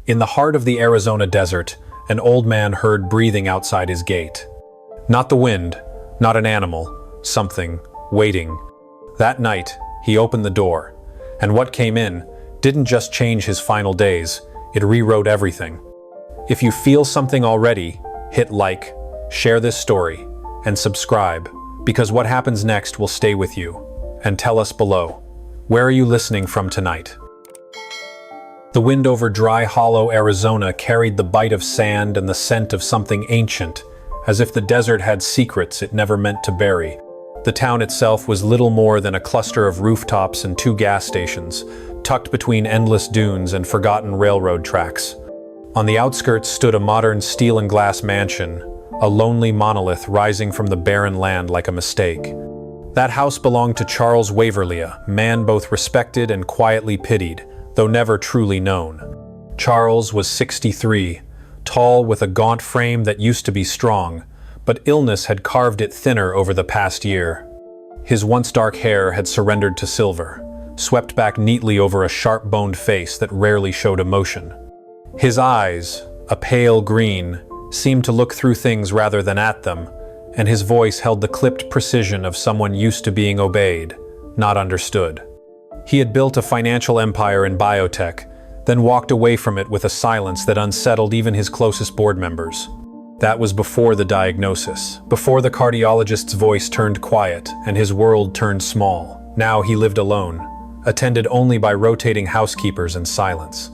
In the heart of the Arizona desert, an old man heard breathing outside his gate. Not the wind, not an animal, something, waiting. That night, he opened the door, and what came in didn't just change his final days, it rewrote everything. If you feel something already, hit like, share this story, and subscribe, because what happens next will stay with you. And tell us below, where are you listening from tonight? The wind over Dry Hollow, Arizona carried the bite of sand and the scent of something ancient, as if the desert had secrets it never meant to bury. The town itself was little more than a cluster of rooftops and 2 gas stations, tucked between endless dunes and forgotten railroad tracks. On the outskirts stood a modern steel and glass mansion, a lonely monolith rising from the barren land like a mistake. That house belonged to Charles Waverly, a man both respected and quietly pitied, though never truly known. Charles was 63, tall with a gaunt frame that used to be strong, but illness had carved it thinner over the past year. His once dark hair had surrendered to silver, swept back neatly over a sharp-boned face that rarely showed emotion. His eyes, a pale green, seemed to look through things rather than at them, and his voice held the clipped precision of someone used to being obeyed, not understood. He had built a financial empire in biotech, then walked away from it with a silence that unsettled even his closest board members. That was before the diagnosis, before the cardiologist's voice turned quiet and his world turned small. Now he lived alone, attended only by rotating housekeepers and silence.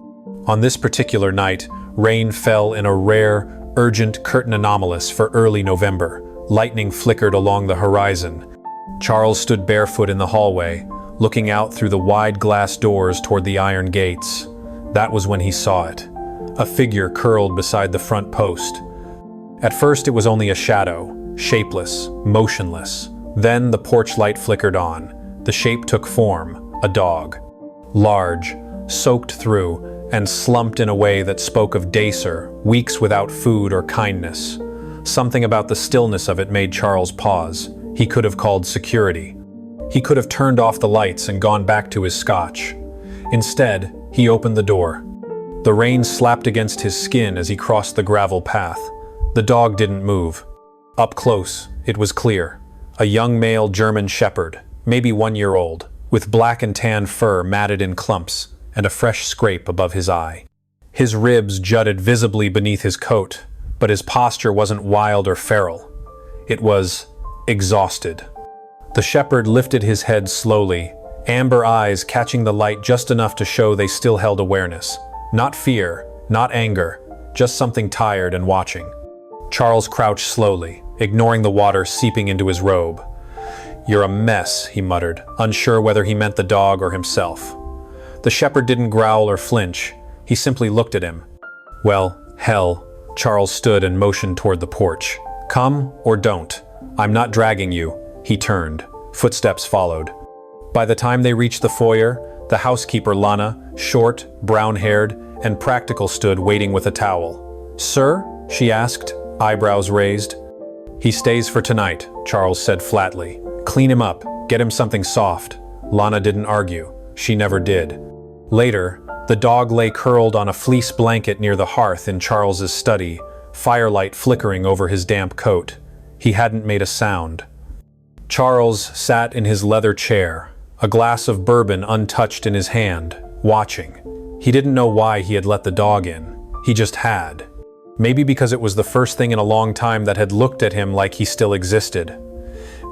On this particular night, rain fell in a rare, urgent curtain anomalous for early November. Lightning flickered along the horizon. Charles stood barefoot in the hallway, looking out through the wide glass doors toward the iron gates. That was when he saw it. A figure curled beside the front post. At first it was only a shadow, shapeless, motionless. Then the porch light flickered on. The shape took form, a dog. Large, soaked through, and slumped in a way that spoke of dacer, weeks without food or kindness. Something about the stillness of it made Charles pause. He could have called security. He could have turned off the lights and gone back to his scotch. Instead, he opened the door. The rain slapped against his skin as he crossed the gravel path. The dog didn't move. Up close, it was clear. A young male German shepherd, maybe 1 year old, with black and tan fur matted in clumps and a fresh scrape above his eye. His ribs jutted visibly beneath his coat, but his posture wasn't wild or feral. It was exhausted. The shepherd lifted his head slowly, amber eyes catching the light just enough to show they still held awareness. Not fear, not anger, just something tired and watching. Charles crouched slowly, ignoring the water seeping into his robe. "You're a mess," he muttered, unsure whether he meant the dog or himself. The shepherd didn't growl or flinch. He simply looked at him. "Well, hell." Charles stood and motioned toward the porch. "Come or don't. I'm not dragging you." He turned. Footsteps followed. By the time they reached the foyer, the housekeeper Lana, short, brown-haired, and practical, stood waiting with a towel. "Sir?" she asked, eyebrows raised. "He stays for tonight," Charles said flatly. "Clean him up, get him something soft." Lana didn't argue. She never did. Later, the dog lay curled on a fleece blanket near the hearth in Charles's study, firelight flickering over his damp coat. He hadn't made a sound. Charles sat in his leather chair, a glass of bourbon untouched in his hand, watching. He didn't know why he had let the dog in. He just had. Maybe because it was the first thing in a long time that had looked at him like he still existed.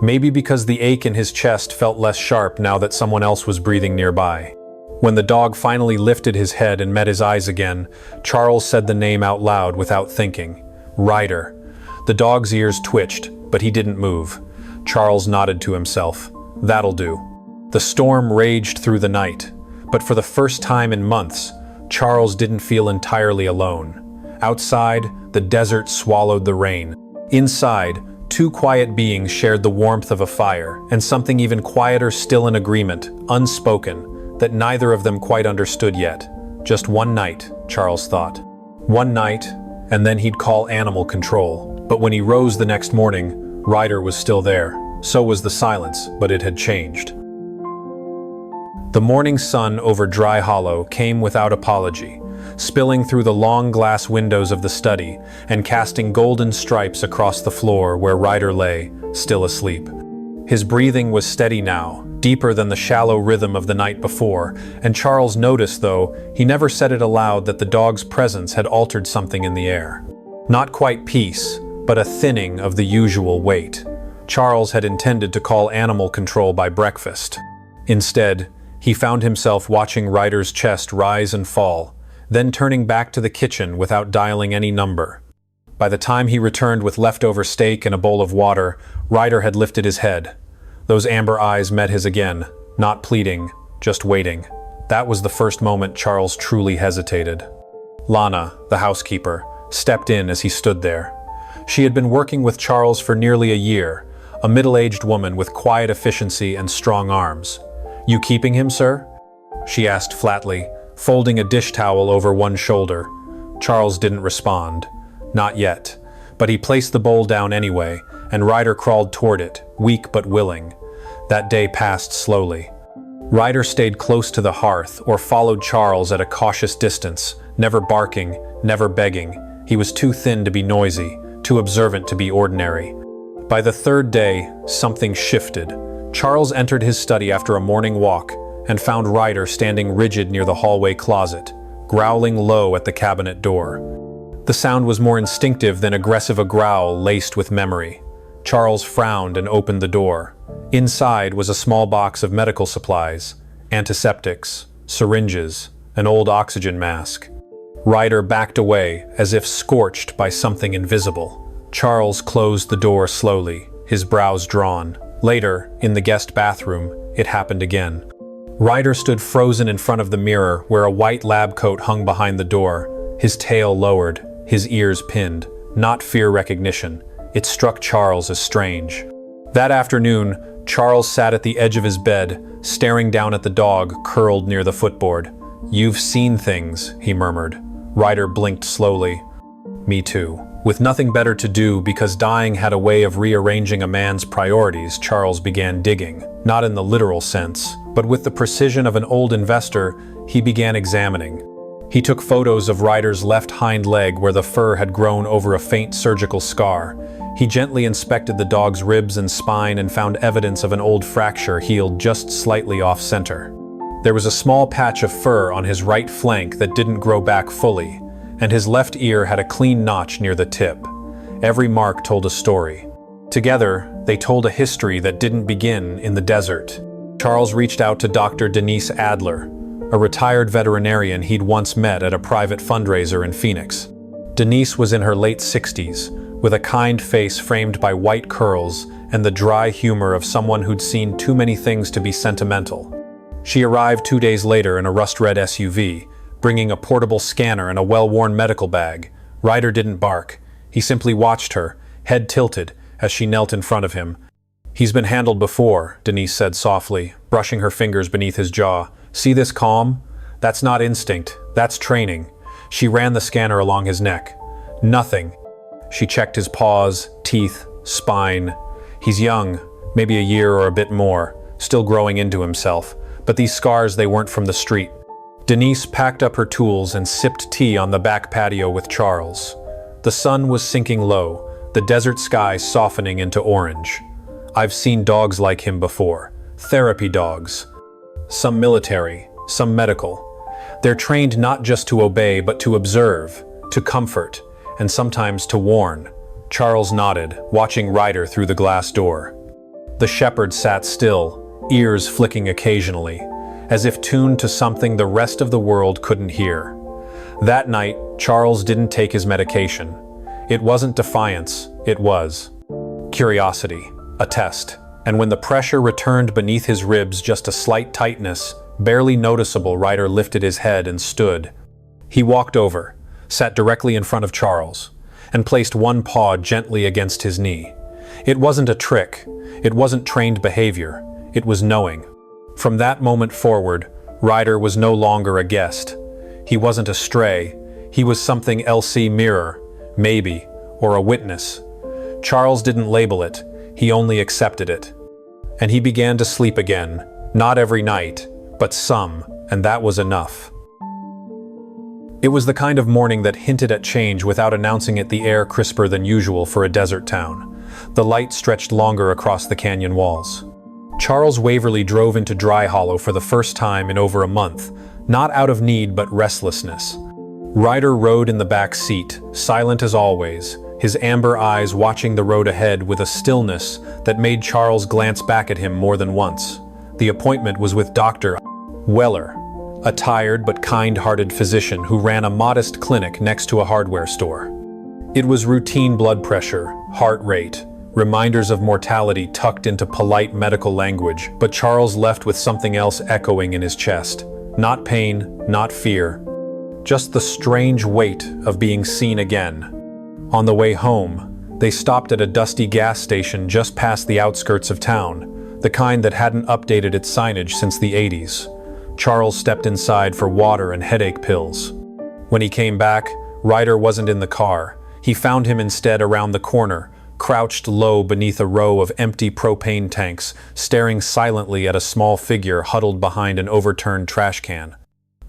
Maybe because the ache in his chest felt less sharp now that someone else was breathing nearby. When the dog finally lifted his head and met his eyes again, Charles said the name out loud without thinking. Ryder. The dog's ears twitched, but he didn't move. Charles nodded to himself. That'll do. The storm raged through the night, but for the first time in months, Charles didn't feel entirely alone. Outside, the desert swallowed the rain. Inside, 2 quiet beings shared the warmth of a fire, and something even quieter still, an agreement, unspoken, that neither of them quite understood yet. Just one night, Charles thought. One night, and then he'd call animal control. But when he rose the next morning, Ryder was still there. So was the silence, but it had changed. The morning sun over Dry Hollow came without apology, spilling through the long glass windows of the study and casting golden stripes across the floor where Ryder lay, still asleep. His breathing was steady now, deeper than the shallow rhythm of the night before, and Charles noticed, though he never said it aloud, that the dog's presence had altered something in the air. Not quite peace, but a thinning of the usual weight. Charles had intended to call animal control by breakfast. Instead, he found himself watching Ryder's chest rise and fall, then turning back to the kitchen without dialing any number. By the time he returned with leftover steak and a bowl of water, Ryder had lifted his head. Those amber eyes met his again, not pleading, just waiting. That was the first moment Charles truly hesitated. Lana, the housekeeper, stepped in as he stood there. She had been working with Charles for nearly a year, a middle-aged woman with quiet efficiency and strong arms. "You keeping him, sir?" she asked flatly, folding a dish towel over one shoulder. Charles didn't respond. Not yet. But he placed the bowl down anyway, and Ryder crawled toward it, weak but willing. That day passed slowly. Ryder stayed close to the hearth or followed Charles at a cautious distance, never barking, never begging. He was too thin to be noisy, too observant to be ordinary. By the third day, something shifted. Charles entered his study after a morning walk and found Ryder standing rigid near the hallway closet, growling low at the cabinet door. The sound was more instinctive than aggressive, a growl laced with memory. Charles frowned and opened the door. Inside was a small box of medical supplies, antiseptics, syringes, an old oxygen mask. Ryder backed away as if scorched by something invisible. Charles closed the door slowly, his brows drawn. Later, in the guest bathroom, it happened again. Ryder stood frozen in front of the mirror where a white lab coat hung behind the door, his tail lowered, his ears pinned. Not fear recognition. It struck Charles as strange. That afternoon, Charles sat at the edge of his bed, staring down at the dog curled near the footboard. "You've seen things," he murmured. Ryder blinked slowly. "Me too." With nothing better to do because dying had a way of rearranging a man's priorities, Charles began digging. Not in the literal sense, but with the precision of an old investor, he began examining. He took photos of Ryder's left hind leg where the fur had grown over a faint surgical scar. He gently inspected the dog's ribs and spine and found evidence of an old fracture healed just slightly off-center. There was a small patch of fur on his right flank that didn't grow back fully, and his left ear had a clean notch near the tip. Every mark told a story. Together, they told a history that didn't begin in the desert. Charles reached out to Dr. Denise Adler, a retired veterinarian he'd once met at a private fundraiser in Phoenix. Denise was in her late 60s, with a kind face framed by white curls and the dry humor of someone who'd seen too many things to be sentimental. She arrived 2 days later in a rust-red SUV, bringing a portable scanner and a well-worn medical bag. Ryder didn't bark. He simply watched her, head tilted, as she knelt in front of him. "He's been handled before," Denise said softly, brushing her fingers beneath his jaw. "See this calm? That's not instinct, that's training." She ran the scanner along his neck. "Nothing." She checked his paws, teeth, spine. "He's young, maybe a year or a bit more, still growing into himself. But these scars, they weren't from the street." Denise packed up her tools and sipped tea on the back patio with Charles. The sun was sinking low, the desert sky softening into orange. "I've seen dogs like him before. Therapy dogs. Some military, some medical. They're trained not just to obey, but to observe, to comfort, and sometimes to warn." Charles nodded, watching Ryder through the glass door. The shepherd sat still, ears flicking occasionally, as if tuned to something the rest of the world couldn't hear. That night, Charles didn't take his medication. It wasn't defiance, it was curiosity, a test. And when the pressure returned beneath his ribs, just a slight tightness, barely noticeable, Ryder lifted his head and stood. He walked over, sat directly in front of Charles, and placed one paw gently against his knee. It wasn't a trick, it wasn't trained behavior, it was knowing. From that moment forward, Ryder was no longer a guest. He wasn't a stray, he was something else, mirror, maybe, or a witness. Charles didn't label it, he only accepted it. And he began to sleep again, not every night, but some, and that was enough. It was the kind of morning that hinted at change without announcing it, the air crisper than usual for a desert town. The light stretched longer across the canyon walls. Charles Waverly drove into Dry Hollow for the first time in over a month, not out of need but restlessness. Ryder rode in the back seat, silent as always, his amber eyes watching the road ahead with a stillness that made Charles glance back at him more than once. The appointment was with Dr. Weller, a tired but kind-hearted physician who ran a modest clinic next to a hardware store. It was routine blood pressure, heart rate, reminders of mortality tucked into polite medical language, but Charles left with something else echoing in his chest. Not pain, not fear, just the strange weight of being seen again. On the way home, they stopped at a dusty gas station just past the outskirts of town, the kind that hadn't updated its signage since the 80s. Charles stepped inside for water and headache pills. When he came back, Ryder wasn't in the car. He found him instead around the corner, crouched low beneath a row of empty propane tanks, staring silently at a small figure huddled behind an overturned trash can.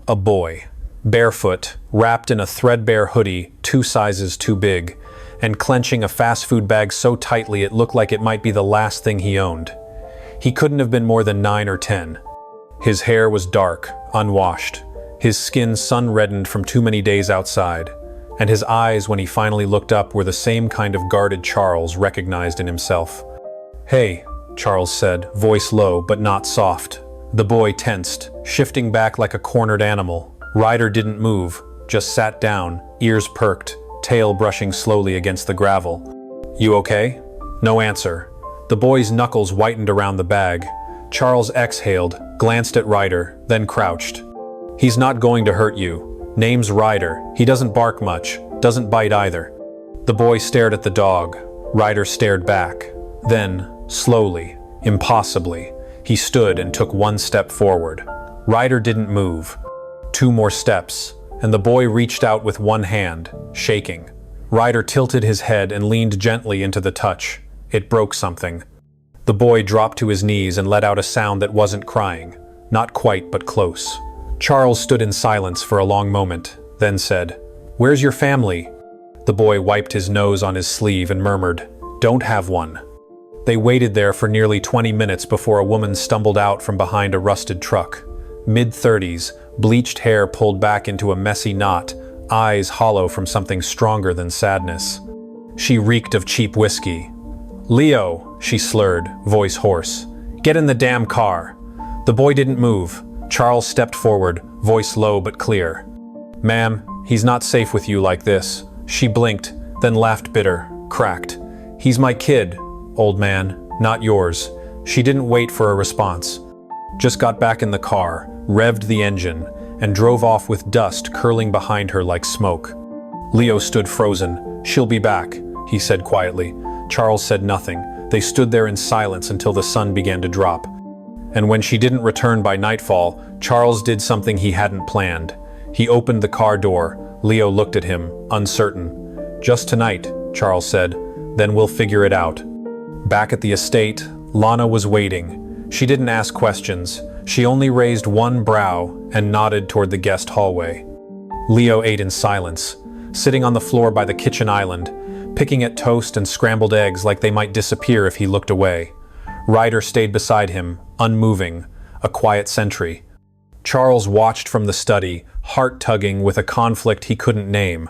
A boy, barefoot, wrapped in a threadbare hoodie 2 sizes too big, and clenching a fast food bag so tightly it looked like it might be the last thing he owned. He couldn't have been more than 9 or 10. His hair was dark, unwashed, his skin sun-reddened from too many days outside, and his eyes, when he finally looked up, were the same kind of guarded Charles recognized in himself. "Hey," Charles said, voice low but not soft. The boy tensed, shifting back like a cornered animal. Ryder didn't move, just sat down, ears perked, tail brushing slowly against the gravel. "You okay?" No answer. The boy's knuckles whitened around the bag. Charles exhaled, glanced at Ryder, then crouched. "He's not going to hurt you. Name's Ryder. He doesn't bark much, doesn't bite either." The boy stared at the dog. Ryder stared back. Then, slowly, impossibly, he stood and took 1 step forward. Ryder didn't move. 2 more steps, and the boy reached out with 1 hand, shaking. Ryder tilted his head and leaned gently into the touch. It broke something. The boy dropped to his knees and let out a sound that wasn't crying. Not quite, but close. Charles stood in silence for a long moment, then said, "Where's your family?" The boy wiped his nose on his sleeve and murmured, "Don't have one." They waited there for nearly 20 minutes before a woman stumbled out from behind a rusted truck. Mid-30s, bleached hair pulled back into a messy knot, eyes hollow from something stronger than sadness. She reeked of cheap whiskey. "Leo," she slurred, voice hoarse. "Get in the damn car." The boy didn't move. Charles stepped forward, voice low but clear. "Ma'am, he's not safe with you like this." She blinked, then laughed bitter, cracked. "He's my kid, old man, not yours." She didn't wait for a response. Just got back in the car, revved the engine, and drove off with dust curling behind her like smoke. Leo stood frozen. "She'll be back," he said quietly. Charles said nothing. They stood there in silence until the sun began to drop. And when she didn't return by nightfall, Charles did something he hadn't planned. He opened the car door. Leo looked at him, uncertain. "Just tonight," Charles said. "Then we'll figure it out." Back at the estate, Lana was waiting. She didn't ask questions. She only raised 1 brow and nodded toward the guest hallway. Leo ate in silence, sitting on the floor by the kitchen island, picking at toast and scrambled eggs like they might disappear if he looked away. Ryder stayed beside him, unmoving, a quiet sentry. Charles watched from the study, heart-tugging with a conflict he couldn't name.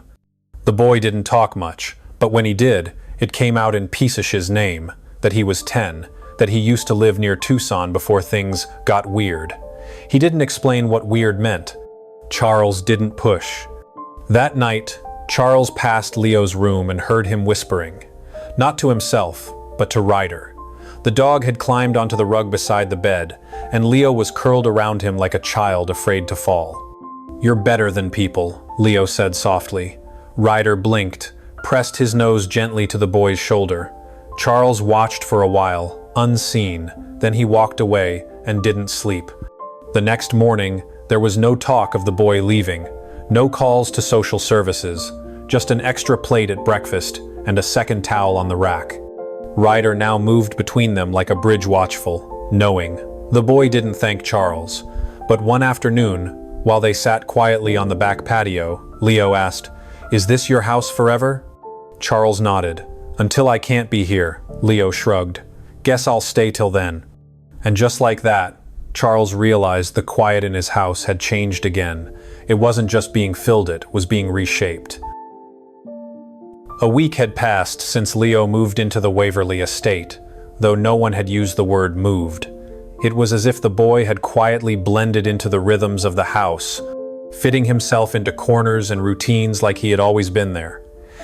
The boy didn't talk much, but when he did, it came out in Peasish's name, that he was 10, that he used to live near Tucson before things got weird. He didn't explain what weird meant. Charles didn't push. That night, Charles passed Leo's room and heard him whispering. Not to himself, but to Ryder. The dog had climbed onto the rug beside the bed, and Leo was curled around him like a child afraid to fall. "You're better than people," Leo said softly. Ryder blinked, pressed his nose gently to the boy's shoulder. Charles watched for a while, unseen, then he walked away and didn't sleep. The next morning, there was no talk of the boy leaving, no calls to social services, just an extra plate at breakfast and a second towel on the rack. Ryder now moved between them like a bridge watchful, knowing. The boy didn't thank Charles, but one afternoon, while they sat quietly on the back patio, Leo asked. "Is this your house forever?" Charles nodded. "Until I can't be here," Leo shrugged. "Guess I'll stay till then." And just like that, Charles realized the quiet in his house had changed again. It wasn't just being filled, it was being reshaped. A week had passed since Leo moved into the Waverly estate, though no one had used the word moved. It was as if the boy had quietly blended into the rhythms of the house, fitting himself into corners and routines like he had always been there.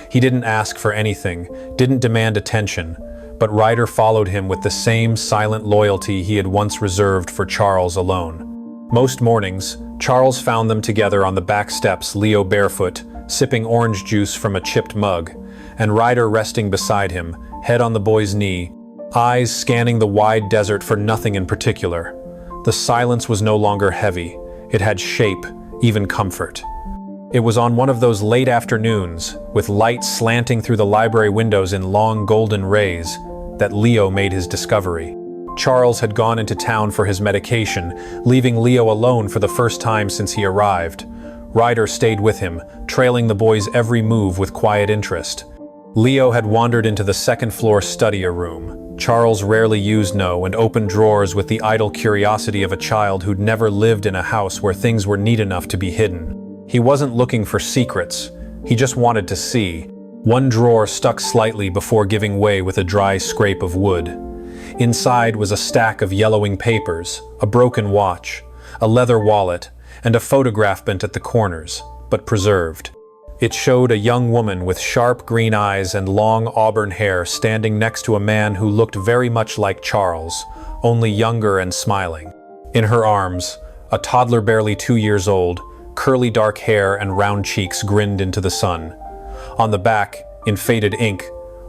He didn't ask for anything, didn't demand attention, but Ryder followed him with the same silent loyalty he had once reserved for Charles alone. Most mornings, Charles found them together on the back steps, Leo barefoot, sipping orange juice from a chipped mug, and Ryder resting beside him, head on the boy's knee, eyes scanning the wide desert for nothing in particular. The silence was no longer heavy. It had shape, even comfort. It was on one of those late afternoons, with light slanting through the library windows in long golden rays, that Leo made his discovery. Charles had gone into town for his medication, leaving Leo alone for the first time since he arrived. Ryder stayed with him, trailing the boy's every move with quiet interest. Leo had wandered into the second-floor study room. Charles rarely used and opened drawers with the idle curiosity of a child who'd never lived in a house where things were neat enough to be hidden. He wasn't looking for secrets. He just wanted to see. One drawer stuck slightly before giving way with a dry scrape of wood. Inside was a stack of yellowing papers, a broken watch, a leather wallet, and a photograph bent at the corners, but preserved. It showed a young woman with sharp green eyes and long auburn hair standing next to a man who looked very much like Charles, only younger and smiling. In her arms, a toddler barely 2 years old, curly dark hair and round cheeks grinned into the sun. On the back, in faded ink,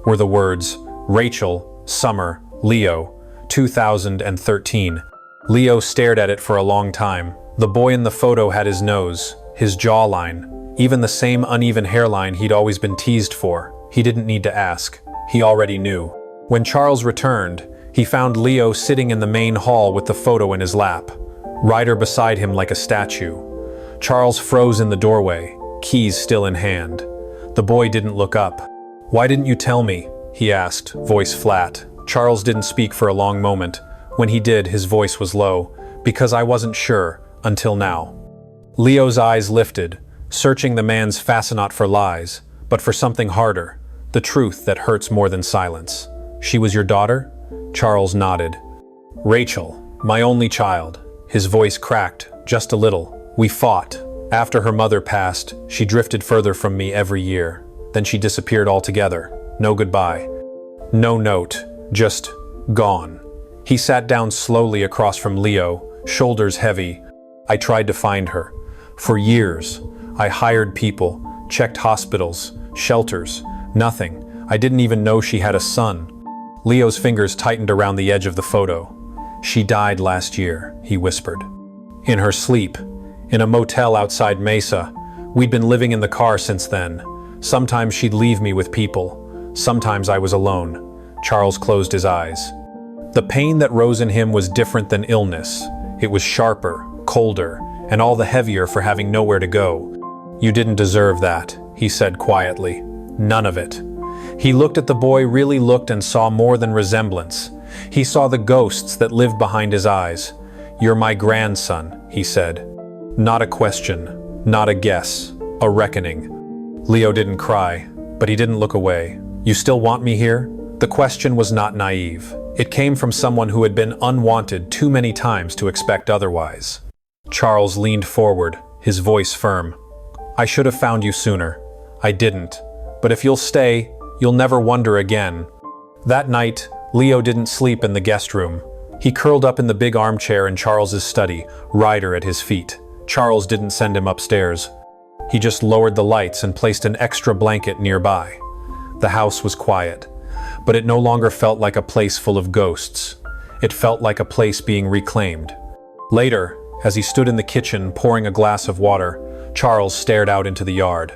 were the words, "Rachel, Summer, Leo, 2013. Leo stared at it for a long time. The boy in the photo had his nose, his jawline, even the same uneven hairline he'd always been teased for. He didn't need to ask. He already knew. When Charles returned, he found Leo sitting in the main hall with the photo in his lap, Ryder beside him like a statue. Charles froze in the doorway, keys still in hand. The boy didn't look up. "Why didn't you tell me?" he asked, voice flat. Charles didn't speak for a long moment. When he did, his voice was low. "Because I wasn't sure, until now." Leo's eyes lifted, searching the man's fascinate for lies, but for something harder, the truth that hurts more than silence. "She was your daughter?" Charles nodded. "Rachel, my only child." His voice cracked, just a little. "We fought. After her mother passed, she drifted further from me every year. Then she disappeared altogether. No goodbye. No note, just gone." He sat down slowly across from Leo, shoulders heavy. "I tried to find her. For years. I hired people, checked hospitals, shelters. Nothing. I didn't even know she had a son." Leo's fingers tightened around the edge of the photo. "She died last year," he whispered. "In her sleep. In a motel outside Mesa. We'd been living in the car since then. Sometimes she'd leave me with people. Sometimes I was alone." Charles closed his eyes. The pain that rose in him was different than illness. It was sharper, colder, and all the heavier for having nowhere to go. "You didn't deserve that," he said quietly. "None of it." He looked at the boy, really looked, and saw more than resemblance. He saw the ghosts that lived behind his eyes. "You're my grandson," he said. Not a question, not a guess, a reckoning. Leo didn't cry, but he didn't look away. "You still want me here?" The question was not naive. It came from someone who had been unwanted too many times to expect otherwise. Charles leaned forward, his voice firm. "I should have found you sooner. I didn't. But if you'll stay, you'll never wonder again." That night, Leo didn't sleep in the guest room. He curled up in the big armchair in Charles's study, Ryder at his feet. Charles didn't send him upstairs. He just lowered the lights and placed an extra blanket nearby. The house was quiet, but it no longer felt like a place full of ghosts. It felt like a place being reclaimed. Later, as he stood in the kitchen pouring a glass of water, Charles stared out into the yard.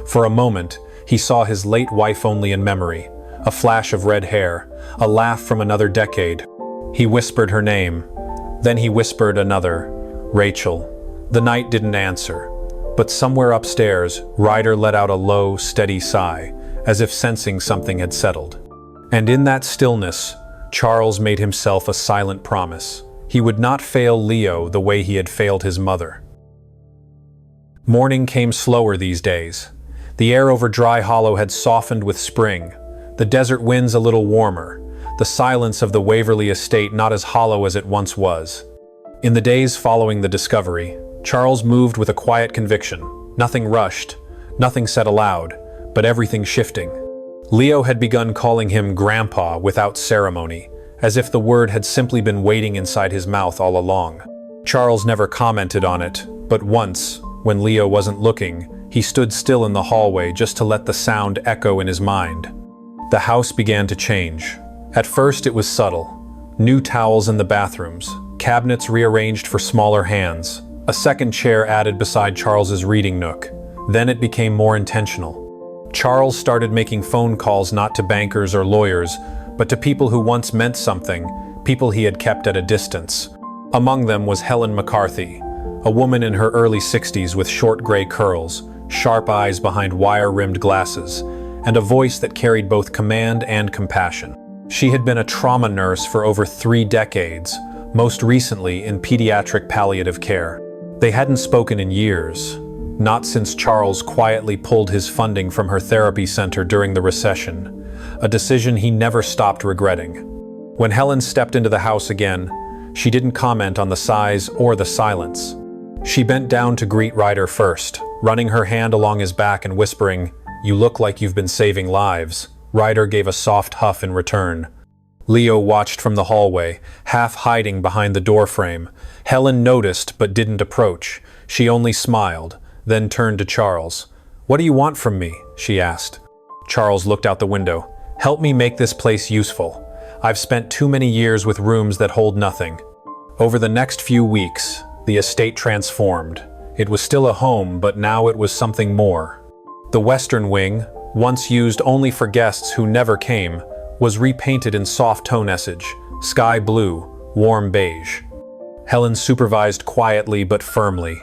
For a moment, he saw his late wife only in memory, a flash of red hair, a laugh from another decade. He whispered her name. Then he whispered another, "Rachel." The night didn't answer. But somewhere upstairs, Ryder let out a low, steady sigh, as if sensing something had settled. And in that stillness, Charles made himself a silent promise. He would not fail Leo the way he had failed his mother. Morning came slower these days. The air over Dry Hollow had softened with spring, the desert winds a little warmer, the silence of the Waverly estate not as hollow as it once was. In the days following the discovery, Charles moved with a quiet conviction. Nothing rushed, nothing said aloud, but everything shifting. Leo had begun calling him Grandpa without ceremony, as if the word had simply been waiting inside his mouth all along. Charles never commented on it, but once, when Leo wasn't looking, he stood still in the hallway just to let the sound echo in his mind. The house began to change. At first it was subtle. New towels in the bathrooms, cabinets rearranged for smaller hands, a second chair added beside Charles's reading nook. Then it became more intentional. Charles started making phone calls not to bankers or lawyers, but to people who once meant something, people he had kept at a distance. Among them was Helen McCarthy, a woman in her early 60s with short gray curls, sharp eyes behind wire-rimmed glasses, and a voice that carried both command and compassion. She had been a trauma nurse for over 3 decades, most recently in pediatric palliative care. They hadn't spoken in years, not since Charles quietly pulled his funding from her therapy center during the recession, a decision he never stopped regretting. When Helen stepped into the house again, she didn't comment on the size or the silence. She bent down to greet Ryder first, running her hand along his back and whispering, "You look like you've been saving lives." Ryder gave a soft huff in return. Leo watched from the hallway, half hiding behind the doorframe. Helen noticed but didn't approach. She only smiled, then turned to Charles. "What do you want from me?" she asked. Charles looked out the window. "Help me make this place useful. I've spent too many years with rooms that hold nothing." Over the next few weeks, the estate transformed. It was still a home, but now it was something more. The western wing, once used only for guests who never came, was repainted in soft tonessage, sky blue, warm beige. Helen supervised quietly but firmly,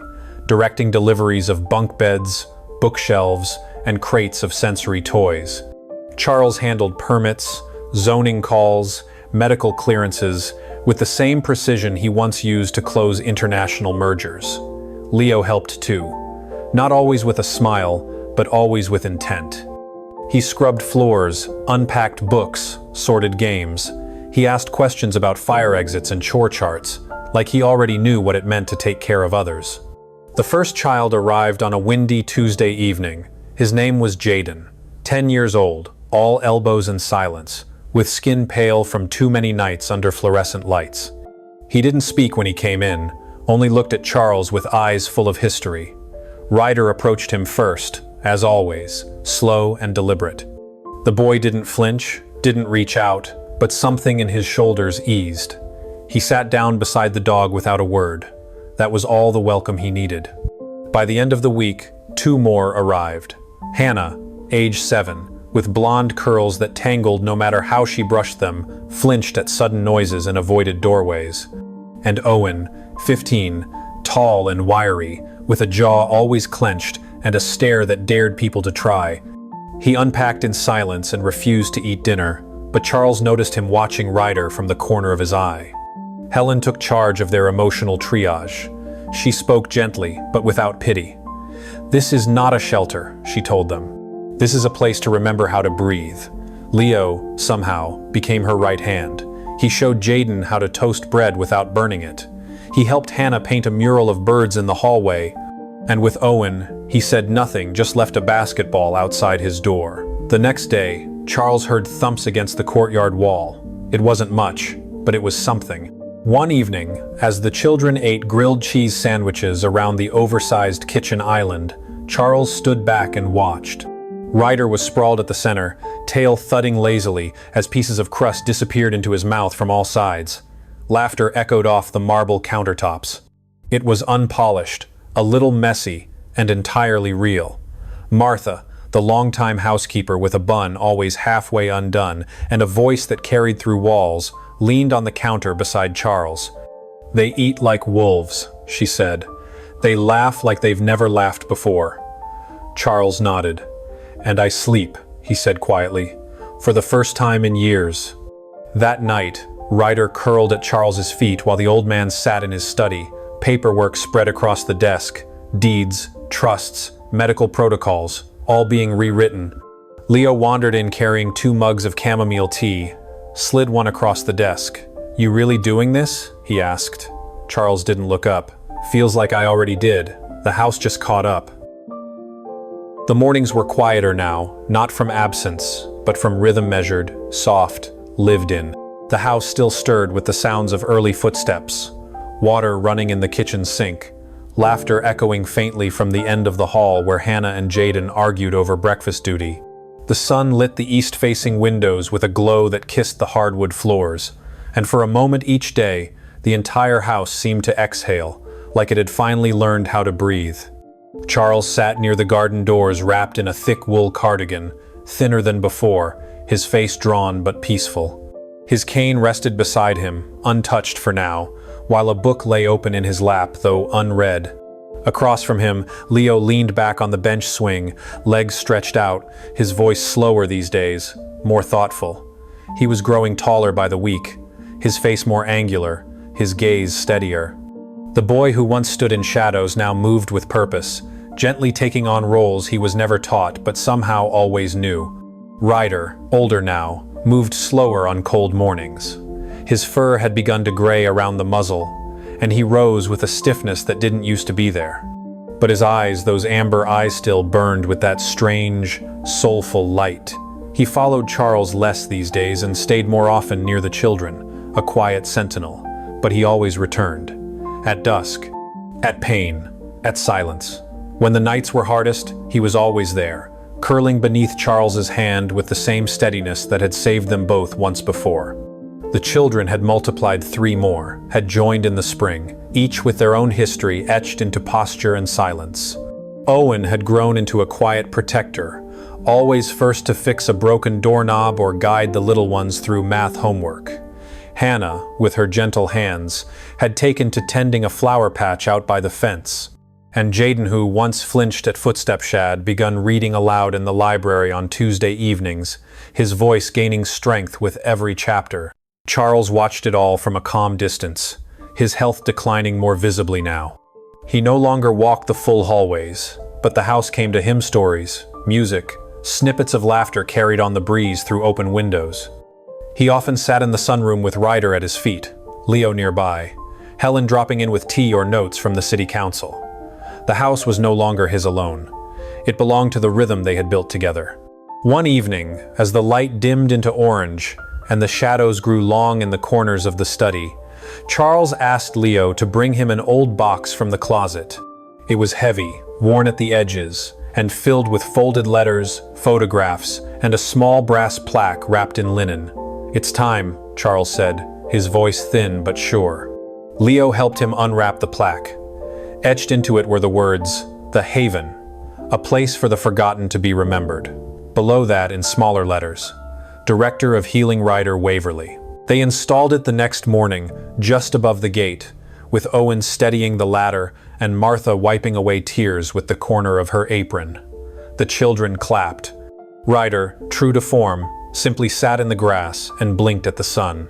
directing deliveries of bunk beds, bookshelves, and crates of sensory toys. Charles handled permits, zoning calls, medical clearances, with the same precision he once used to close international mergers. Leo helped too, not always with a smile, but always with intent. He scrubbed floors, unpacked books, sorted games. He asked questions about fire exits and chore charts, like he already knew what it meant to take care of others. The first child arrived on a windy Tuesday evening. His name was Jaden, 10 years old, all elbows and silence, with skin pale from too many nights under fluorescent lights. He didn't speak when he came in, only looked at Charles with eyes full of history. Ryder approached him first, as always, slow and deliberate. The boy didn't flinch, didn't reach out, but something in his shoulders eased. He sat down beside the dog without a word. That was all the welcome he needed. By the end of the week, 2 more arrived. Hannah, age 7, with blonde curls that tangled no matter how she brushed them, flinched at sudden noises and avoided doorways. And Owen, 15, tall and wiry, with a jaw always clenched and a stare that dared people to try. He unpacked in silence and refused to eat dinner, but Charles noticed him watching Ryder from the corner of his eye. Helen took charge of their emotional triage. She spoke gently, but without pity. "This is not a shelter," she told them. "This is a place to remember how to breathe." Leo, somehow, became her right hand. He showed Jaden how to toast bread without burning it. He helped Hannah paint a mural of birds in the hallway. And with Owen, he said nothing, just left a basketball outside his door. The next day, Charles heard thumps against the courtyard wall. It wasn't much, but it was something. One evening, as the children ate grilled cheese sandwiches around the oversized kitchen island, Charles stood back and watched. Ryder was sprawled at the center, tail thudding lazily as pieces of crust disappeared into his mouth from all sides. Laughter echoed off the marble countertops. It was unpolished, a little messy, and entirely real. Martha, the longtime housekeeper with a bun always halfway undone and a voice that carried through walls, leaned on the counter beside Charles. "They eat like wolves," she said. They laugh like they've never laughed before. Charles nodded. "And I sleep," he said quietly, "for the first time in years." That night, Ryder curled at Charles's feet while the old man sat in his study, paperwork spread across the desk, deeds, trusts, medical protocols, all being rewritten. Leo wandered in carrying 2 mugs of chamomile tea, slid one across the desk. "You really doing this?" he asked. Charles didn't look up. "Feels like I already did. The house just caught up." The mornings were quieter now, not from absence, but from rhythm measured, soft, lived in. The house still stirred with the sounds of early footsteps, water running in the kitchen sink, laughter echoing faintly from the end of the hall where Hannah and Jaden argued over breakfast duty. The sun lit the east-facing windows with a glow that kissed the hardwood floors, and for a moment each day, the entire house seemed to exhale, like it had finally learned how to breathe. Charles sat near the garden doors wrapped in a thick wool cardigan, thinner than before, his face drawn but peaceful. His cane rested beside him, untouched for now, while a book lay open in his lap, though unread. Across from him, Leo leaned back on the bench swing, legs stretched out, his voice slower these days, more thoughtful. He was growing taller by the week, his face more angular, his gaze steadier. The boy who once stood in shadows now moved with purpose, gently taking on roles he was never taught but somehow always knew. Ryder, older now, moved slower on cold mornings. His fur had begun to gray around the muzzle, and he rose with a stiffness that didn't used to be there. But his eyes, those amber eyes, still burned with that strange, soulful light. He followed Charles less these days and stayed more often near the children, a quiet sentinel, but he always returned. At dusk, at pain, at silence. When the nights were hardest, he was always there, curling beneath Charles's hand with the same steadiness that had saved them both once before. The children had multiplied 3 more, had joined in the spring, each with their own history etched into posture and silence. Owen had grown into a quiet protector, always first to fix a broken doorknob or guide the little ones through math homework. Hannah, with her gentle hands, had taken to tending a flower patch out by the fence. And Jaden, who once flinched at footsteps, had begun reading aloud in the library on Tuesday evenings, his voice gaining strength with every chapter. Charles watched it all from a calm distance, his health declining more visibly now. He no longer walked the full hallways, but the house came to him stories, music, snippets of laughter carried on the breeze through open windows. He often sat in the sunroom with Ryder at his feet, Leo nearby, Helen dropping in with tea or notes from the city council. The house was no longer his alone. It belonged to the rhythm they had built together. One evening, as the light dimmed into orange and the shadows grew long in the corners of the study, Charles asked Leo to bring him an old box from the closet. It was heavy, worn at the edges, and filled with folded letters, photographs, and a small brass plaque wrapped in linen. "It's time," Charles said, his voice thin but sure. Leo helped him unwrap the plaque. Etched into it were the words, "The Haven," a place for the forgotten to be remembered. Below that, in smaller letters, "Director of Healing Ryder Waverly." They installed it the next morning, just above the gate, with Owen steadying the ladder and Martha wiping away tears with the corner of her apron. The children clapped. Ryder, true to form, simply sat in the grass and blinked at the sun.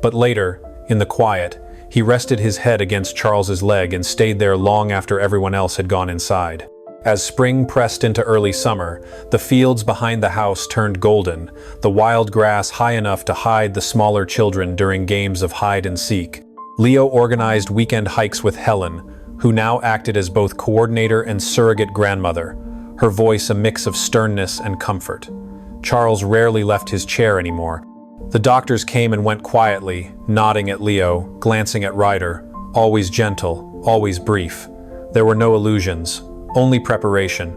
But later, in the quiet, he rested his head against Charles's leg and stayed there long after everyone else had gone inside. As spring pressed into early summer, the fields behind the house turned golden, the wild grass high enough to hide the smaller children during games of hide and seek. Leo organized weekend hikes with Helen, who now acted as both coordinator and surrogate grandmother, her voice a mix of sternness and comfort. Charles rarely left his chair anymore. The doctors came and went quietly, nodding at Leo, glancing at Ryder, always gentle, always brief. There were no illusions, only preparation.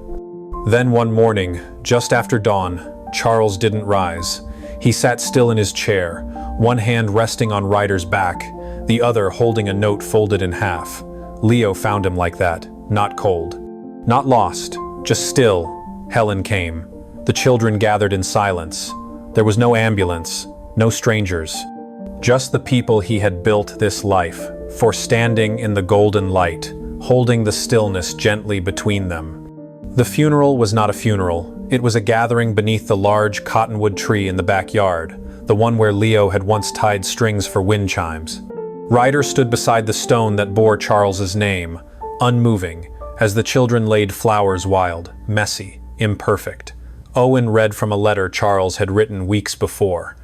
Then one morning, just after dawn, Charles didn't rise. He sat still in his chair, one hand resting on Ryder's back, the other holding a note folded in half. Leo found him like that, not cold, not lost, just still. Helen came. The children gathered in silence. There was no ambulance, no strangers, just the people he had built this life for, standing in the golden light, holding the stillness gently between them. The funeral was not a funeral. It was a gathering beneath the large cottonwood tree in the backyard, the one where Leo had once tied strings for wind chimes. Ryder stood beside the stone that bore Charles's name, unmoving, as the children laid flowers wild, messy, imperfect. Owen read from a letter Charles had written weeks before.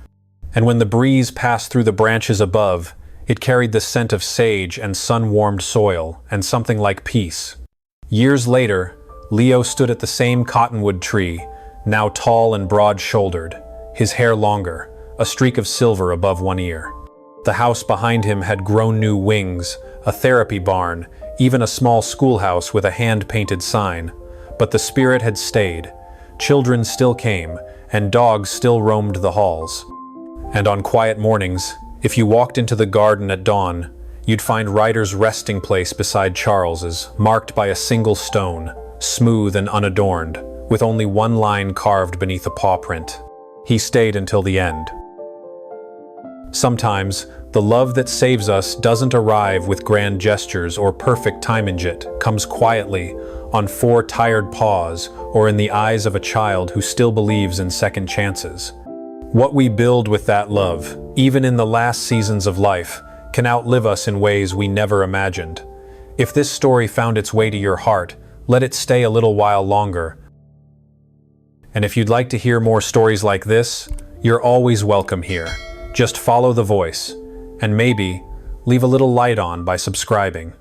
And when the breeze passed through the branches above, it carried the scent of sage and sun-warmed soil and something like peace. Years later, Leo stood at the same cottonwood tree, now tall and broad-shouldered, his hair longer, a streak of silver above one ear. The house behind him had grown new wings, a therapy barn, even a small schoolhouse with a hand-painted sign. But the spirit had stayed. Children still came, and dogs still roamed the halls. And on quiet mornings, if you walked into the garden at dawn, you'd find Ryder's resting place beside Charles's, marked by a single stone, smooth and unadorned, with only one line carved beneath a paw print. He stayed until the end. Sometimes, the love that saves us doesn't arrive with grand gestures or perfect timingit, comes quietly, on 4 tired paws, or in the eyes of a child who still believes in second chances. What we build with that love, even in the last seasons of life, can outlive us in ways we never imagined. If this story found its way to your heart, let it stay a little while longer. And if you'd like to hear more stories like this, you're always welcome here. Just follow the voice, and maybe leave a little light on by subscribing.